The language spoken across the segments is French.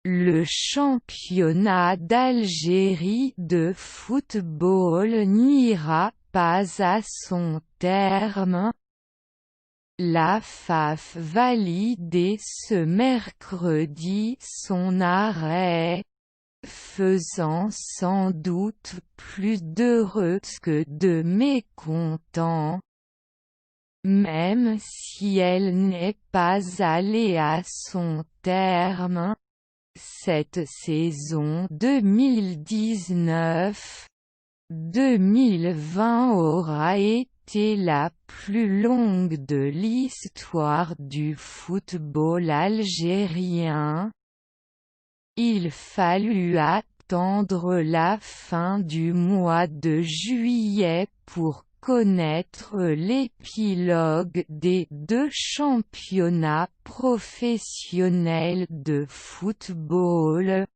Le championnat d'Algérie de football n'ira pas à son terme. La FAF validé ce mercredi son arrêt, faisant sans doute plus d'heureux que de mécontents. Même si elle n'est pas allée à son terme, cette saison 2019-2020 aura été la plus longue de l'histoire du football algérien. Il fallut attendre la fin du mois de juillet pour connaître l'épilogue des deux championnats professionnels de football,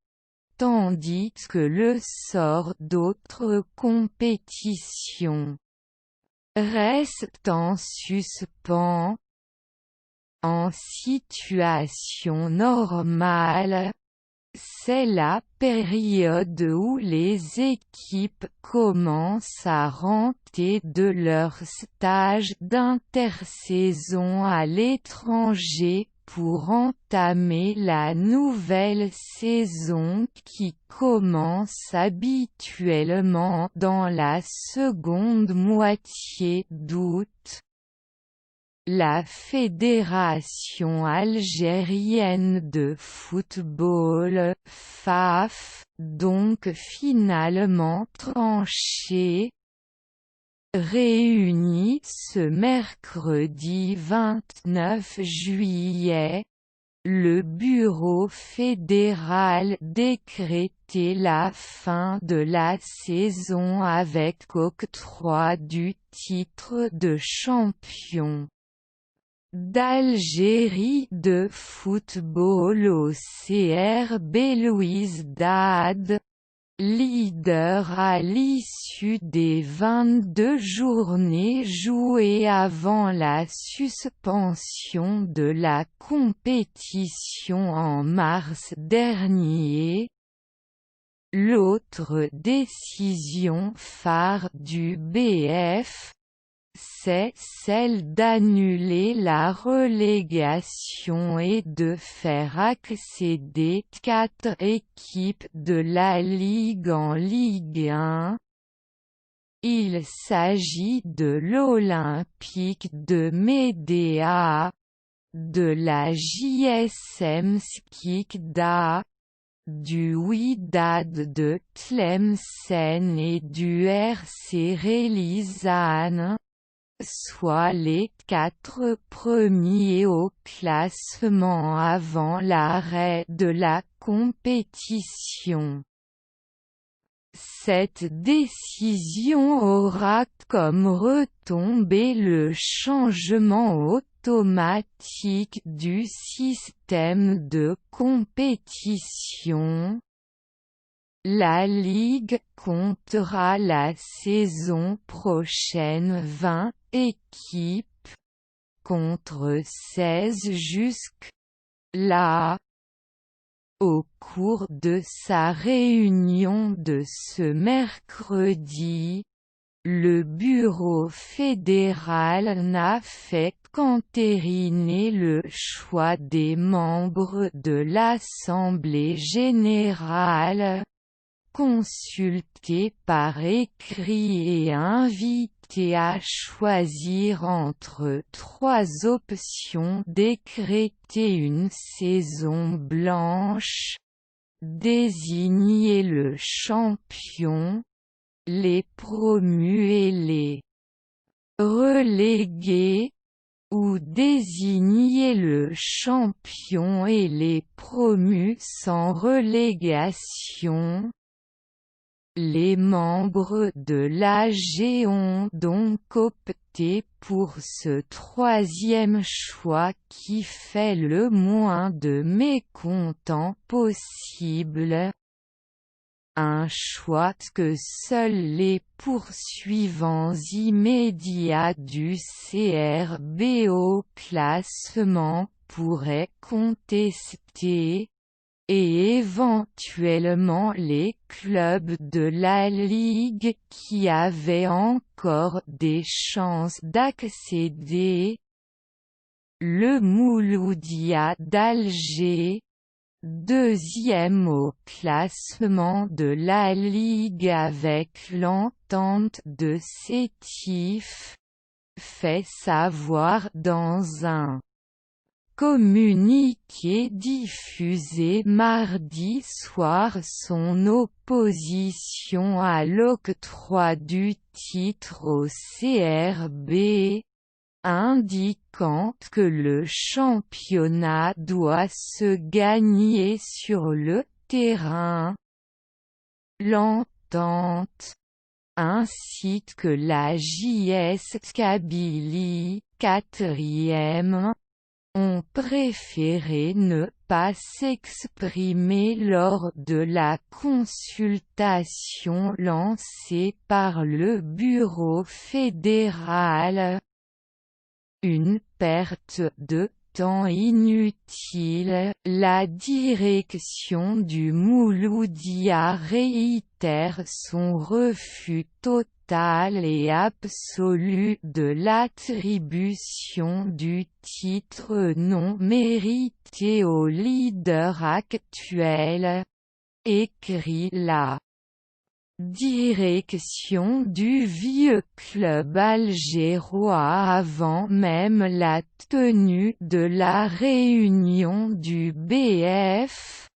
tandis que le sort d'autres compétitions reste en suspens. En situation normale, c'est la période où les équipes commencent à rentrer de leur stage d'intersaison à l'étranger pour entamer la nouvelle saison qui commence habituellement dans la seconde moitié d'août. La Fédération algérienne de football, FAF, donc finalement tranché, réunie ce mercredi 29 juillet, le bureau fédéral décrétait la fin de la saison avec octroi du titre de champion d'Algérie de football au CRB Louis Daad, leader à l'issue des 22 journées jouées avant la suspension de la compétition en mars dernier. L'autre décision phare du BF, c'est celle d'annuler la relégation et de faire accéder 4 équipes de la Ligue en Ligue 1. Il s'agit de l'Olympique de Médéa, de la JSM Skikda, du Wydad de Tlemcen et du RC Relizane, soit les 4 premiers au classement avant l'arrêt de la compétition. Cette décision aura comme retombée le changement automatique du système de compétition. La Ligue comptera la saison prochaine 20 équipes, contre 16 jusque-là. Au cours de sa réunion de ce mercredi, le bureau fédéral n'a fait qu'entériner le choix des membres de l'Assemblée générale, consultés par écrit et invités à choisir entre 3 options: décréter une saison blanche, désigner le champion, les promus et les relégués, ou désigner le champion et les promus sans relégation. Les membres de l'AG ont donc opté pour ce troisième choix qui fait le moins de mécontents possible. Un choix que seuls les poursuivants immédiats du CRB au classement pourraient contester. et éventuellement les clubs de la Ligue qui avaient encore des chances d'accéder. Le Mouloudia d'Alger, deuxième au classement de la Ligue avec l'entente de Sétif, fait savoir dans un communiqué diffusé mardi soir son opposition à l'octroi du titre au CRB, indiquant que le championnat doit se gagner sur le terrain. L'entente, ainsi que la JS Kabylie, quatrième, ont préféré ne pas s'exprimer lors de la consultation lancée par le Bureau fédéral. Une perte de temps inutile. La direction du Mouloudia réitère son refus total et absolu de l'attribution du titre non mérité au leader actuel, écrit la direction du vieux club algérois avant même la tenue de la réunion du BF,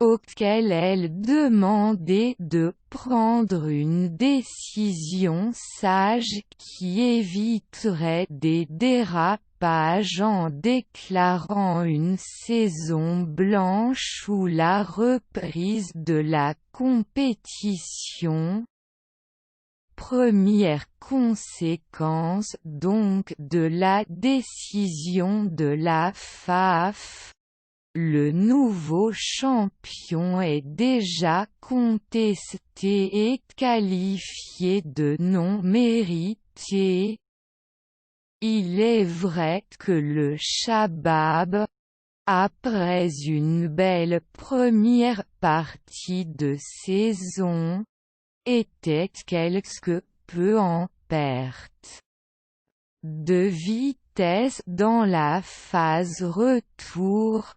auquel elle demandait de prendre une décision sage qui éviterait des dérapages en déclarant une saison blanche ou la reprise de la compétition. Première conséquence donc de la décision de la FAF. Le nouveau champion est déjà contesté et qualifié de non mérité. Il est vrai que le Chabab, après une belle première partie de saison, était quelque peu en perte de vitesse dans la phase retour.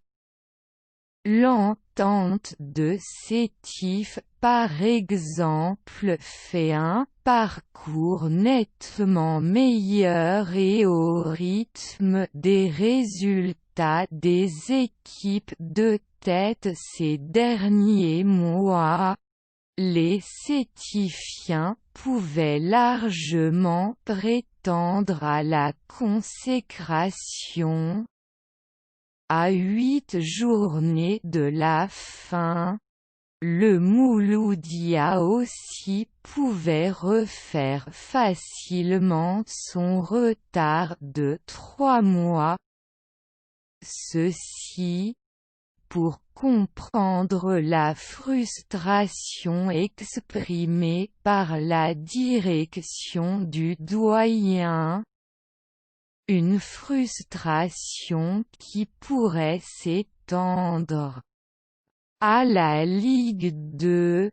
L'entente de Sétif par exemple fait un parcours nettement meilleur et au rythme des résultats des équipes de tête ces derniers mois. Les Sétifiens pouvaient largement prétendre à la consécration. À 8 journées de la fin, le Mouloudia aussi pouvait refaire facilement son retard de 3 mois. Ceci, pour comprendre la frustration exprimée par la direction du doyen. Une frustration qui pourrait s'étendre à la Ligue 2,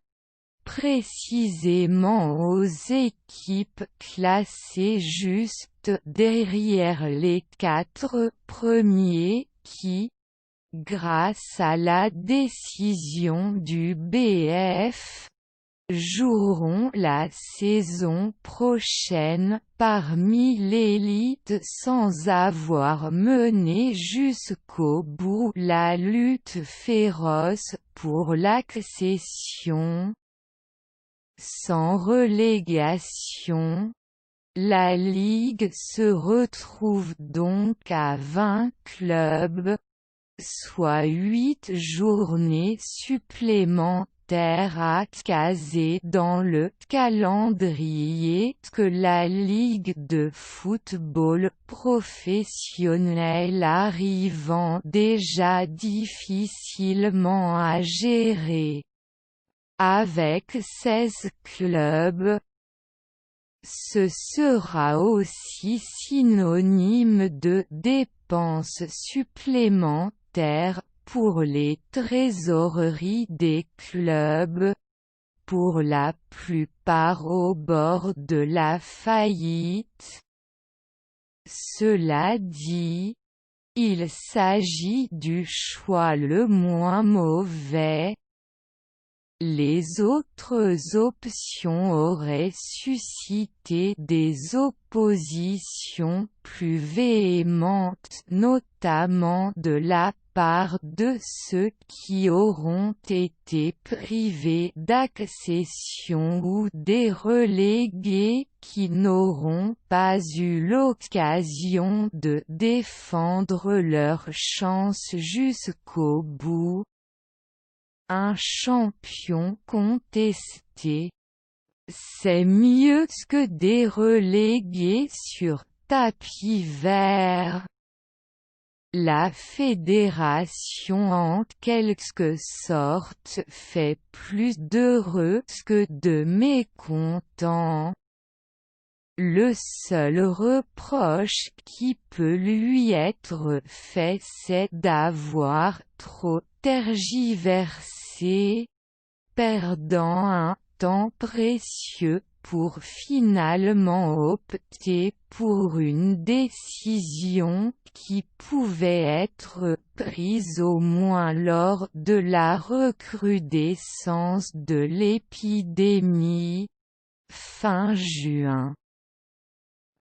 précisément aux équipes classées juste derrière les 4 premiers qui, grâce à la décision du BF, joueront la saison prochaine parmi l'élite sans avoir mené jusqu'au bout la lutte féroce pour l'accession. Sans relégation, la Ligue se retrouve donc à 20 clubs, soit 8 journées supplémentaires à caser dans le calendrier que la Ligue de football professionnel arrivant déjà difficilement à gérer. Avec 16 clubs, ce sera aussi synonyme de dépenses supplémentaires pour les trésoreries des clubs, pour la plupart au bord de la faillite. Cela dit, il s'agit du choix le moins mauvais. Les autres options auraient suscité des oppositions plus véhémentes, notamment de la part de ceux qui auront été privés d'accession ou des relégués qui n'auront pas eu l'occasion de défendre leurs chances jusqu'au bout. Un champion contesté, c'est mieux que des relégués sur tapis vert. La fédération en quelque sorte fait plus d'heureux que de mécontents. Le seul reproche qui peut lui être fait c'est d'avoir trop tergiversé, perdant un temps précieux pour finalement opter pour une décision qui pouvait être prise au moins lors de la recrudescence de l'épidémie, fin juin.